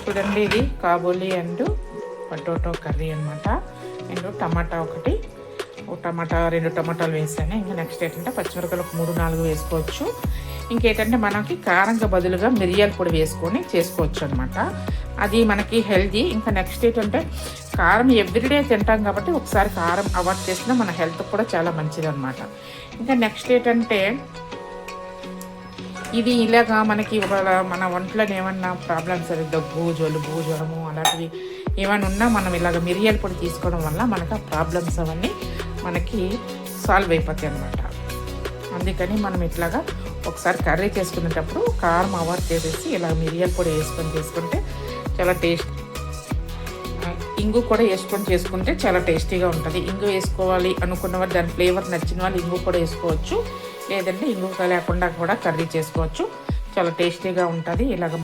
చూడండి, ఇది Kabuli and potato curry అనమాట. అండ్ టమాటా ఒకటి, రెండు టమాటాలు వేసాను. ఇంకా నెక్స్ట్ ఏంటంటే పచ్చిమిరపకాయలు 3-4 వేసుకోవచ్చు. ఇంకేంటంటే మనకి కారంగా బదులుగా మిరియాల పొడి వేసుకొని చేసుకోవచ్చు అనమాట. అది మనకి హెల్దీ. ఇంకా నెక్స్ట్ ఏంటంటే కారం ఎవ్రీడే తింటాం కాబట్టి ఒకసారి కారం అవాయిడ్ చేసినా మన హెల్త్ కూడా చాలా మంచిది అనమాట. ఇంకా నెక్స్ట్ ఏంటంటే ఇది ఇలాగా మనకి మన ఒంట్లో ఏమన్నా ప్రాబ్లమ్స్, దగ్గు, జలుబు, జ్వరము అలాంటివి ఏమైనా ఉన్నా మనం ఇలాగ మిరియాల పొడి తీసుకోవడం వల్ల మనకు ఆ ప్రాబ్లమ్స్ అవన్నీ మనకి సాల్వ్ అయిపోతాయి అన్నమాట. అందుకని మనం ఇట్లాగా ఒకసారి కర్రీ చేసుకునేటప్పుడు కారం అవాయిడ్ చేసేసి ఇలా మిరియాల పొడి వేసుకొని చేసుకుంటే చాలా టేస్ట్. ఇంగు కూడా వేసుకొని చేసుకుంటే చాలా టేస్టీగా ఉంటుంది. ఇంగు వేసుకోవాలి అనుకున్న వాళ్ళు, దాని ఫ్లేవర్ నచ్చిన వాళ్ళు ఇంగు కూడా వేసుకోవచ్చు. లేదంటే ఇంగు లేకుండా కూడా కర్రీ చేసుకోవచ్చు. చాలా టేస్టీగా ఉంటుంది. ఇలాగ